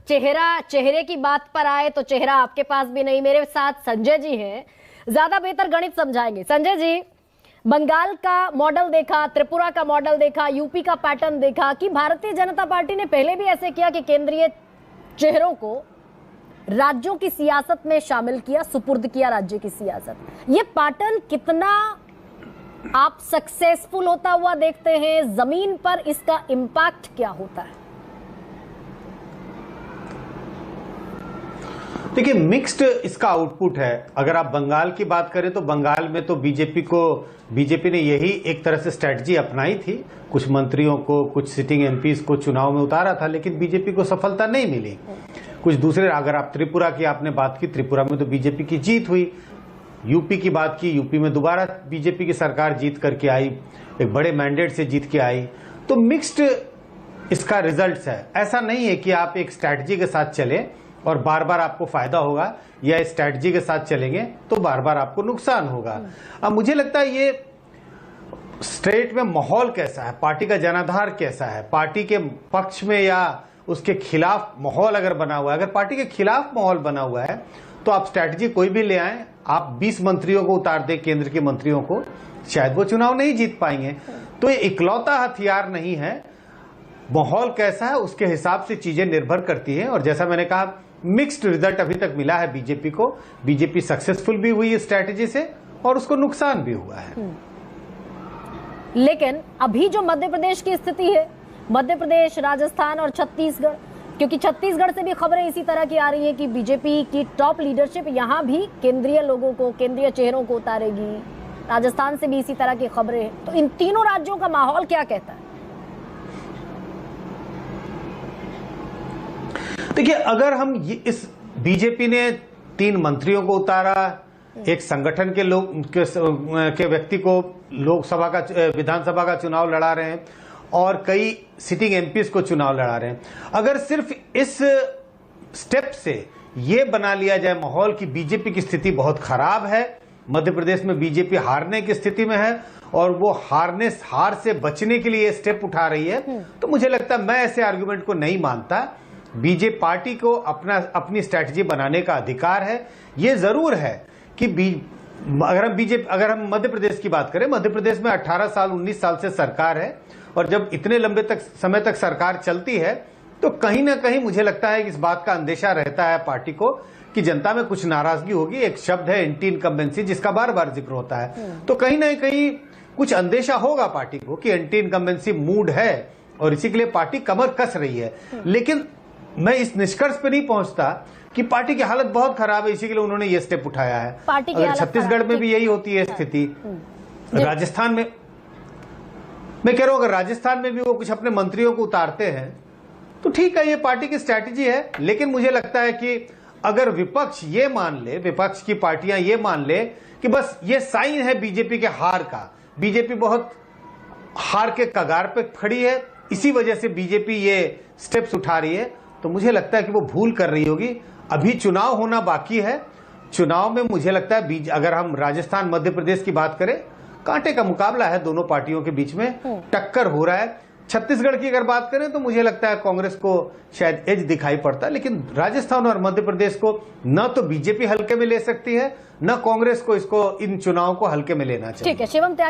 चेहरे की बात पर आए तो चेहरा आपके पास भी नहीं। मेरे साथ संजय जी हैं, ज्यादा बेहतर गणित समझाएंगे। संजय जी, बंगाल का मॉडल देखा, त्रिपुरा का मॉडल देखा, यूपी का पैटर्न देखा कि भारतीय जनता पार्टी ने पहले भी ऐसे किया कि केंद्रीय चेहरों को राज्यों की सियासत में शामिल किया, सुपुर्द किया राज्य की सियासत। ये पैटर्न कितना आप सक्सेसफुल होता हुआ देखते हैं? जमीन पर इसका इंपैक्ट क्या होता है? देखिए, मिक्स्ड इसका आउटपुट है। अगर आप बंगाल की बात करें तो बंगाल में तो बीजेपी ने यही एक तरह से स्ट्रेटजी अपनाई थी। कुछ मंत्रियों को, कुछ सिटिंग एमपीज को चुनाव में उतारा था, लेकिन बीजेपी को सफलता नहीं मिली। कुछ दूसरे, अगर आप त्रिपुरा की आपने बात की, त्रिपुरा में तो बीजेपी की जीत हुई। यूपी की बात की, यूपी में दोबारा बीजेपी की सरकार जीत करके आई, एक बड़े मैंडेट से जीत के आई। तो मिक्स्ड इसका रिजल्ट है। ऐसा नहीं है कि आप एक स्ट्रैटेजी के साथ चले और बार बार आपको फायदा होगा, या स्ट्रैटेजी के साथ चलेंगे तो बार बार आपको नुकसान होगा। अब मुझे लगता है ये स्टेट में माहौल कैसा है, पार्टी का जनाधार कैसा है, पार्टी के पक्ष में या उसके खिलाफ माहौल अगर बना हुआ है। अगर पार्टी के खिलाफ माहौल बना हुआ है तो आप स्ट्रैटेजी कोई भी ले आए, आप 20 मंत्रियों को उतार दें, केंद्र के मंत्रियों को, शायद वो चुनाव नहीं जीत पाएंगे। तो ये इकलौता हथियार नहीं है। माहौल कैसा है उसके हिसाब से चीजें निर्भर करती है। और जैसा मैंने कहा, मिक्स्ड रिजल्ट अभी तक मिला है बीजेपी को। बीजेपी सक्सेसफुल भी हुई है स्ट्रैटेजी से और उसको नुकसान भी हुआ है। लेकिन अभी जो मध्य प्रदेश की स्थिति है, मध्य प्रदेश, राजस्थान और छत्तीसगढ़, क्योंकि छत्तीसगढ़ से भी खबरें इसी तरह की आ रही है कि बीजेपी की टॉप लीडरशिप यहां भी केंद्रीय लोगों को, केंद्रीय चेहरों को उतारेगी। राजस्थान से भी इसी तरह की खबरें हैं। तो इन तीनों राज्यों का माहौल क्या कहता है? देखिए, अगर हम इस बीजेपी ने 3 मंत्रियों को उतारा, एक संगठन के लोग के व्यक्ति को लोकसभा का, विधानसभा का चुनाव लड़ा रहे हैं और कई सिटिंग एमपीज को चुनाव लड़ा रहे हैं। अगर सिर्फ इस स्टेप से ये बना लिया जाए माहौल की बीजेपी की स्थिति बहुत खराब है, मध्य प्रदेश में बीजेपी हारने की स्थिति में है और वो हार से बचने के लिए स्टेप उठा रही है, तो मुझे लगता है, मैं ऐसे आर्गुमेंट को नहीं मानता। बीजेपी पार्टी को अपनी स्ट्रैटेजी बनाने का अधिकार है। ये जरूर है कि अगर हम मध्य प्रदेश की बात करें, मध्य प्रदेश में 18 साल 19 साल से सरकार है और जब इतने लंबे समय तक सरकार चलती है तो कहीं ना कहीं मुझे लगता है कि इस बात का अंदेशा रहता है पार्टी को कि जनता में कुछ नाराजगी होगी। एक शब्द है एंटी इनकम्बेंसी, जिसका बार बार जिक्र होता है। तो कहीं ना कहीं कुछ अंदेशा होगा पार्टी को कि एंटी इनकम्बेंसी मूड है और इसी के लिए पार्टी कमर कस रही है। लेकिन मैं इस निष्कर्ष पे नहीं पहुंचता कि पार्टी की हालत बहुत खराब है, इसी के लिए उन्होंने ये स्टेप उठाया है। अगर छत्तीसगढ़ में भी यही होती है स्थिति, राजस्थान में, मैं कह रहा हूं, अगर राजस्थान में भी वो कुछ अपने मंत्रियों को उतारते हैं तो ठीक है, ये पार्टी की स्ट्रैटेजी है। लेकिन मुझे लगता है कि अगर विपक्ष ये मान ले, विपक्ष की पार्टियां ये मान ले कि बस ये साइन है बीजेपी के हार का, बीजेपी बहुत हार के कगार पे खड़ी है, इसी वजह से बीजेपी ये स्टेप्स उठा रही है, तो मुझे लगता है कि वो भूल कर रही होगी। अभी चुनाव होना बाकी है। चुनाव में मुझे लगता है अगर हम राजस्थान मध्य प्रदेश की बात करें, कांटे का मुकाबला है दोनों पार्टियों के बीच में, टक्कर हो रहा है। छत्तीसगढ़ की अगर बात करें तो मुझे लगता है कांग्रेस को शायद एज दिखाई पड़ता है, लेकिन राजस्थान और मध्य प्रदेश को न तो बीजेपी हल्के में ले सकती है, न कांग्रेस को इन चुनावों को हल्के में लेना चाहिए। ठीक है, शिवम त्यागी।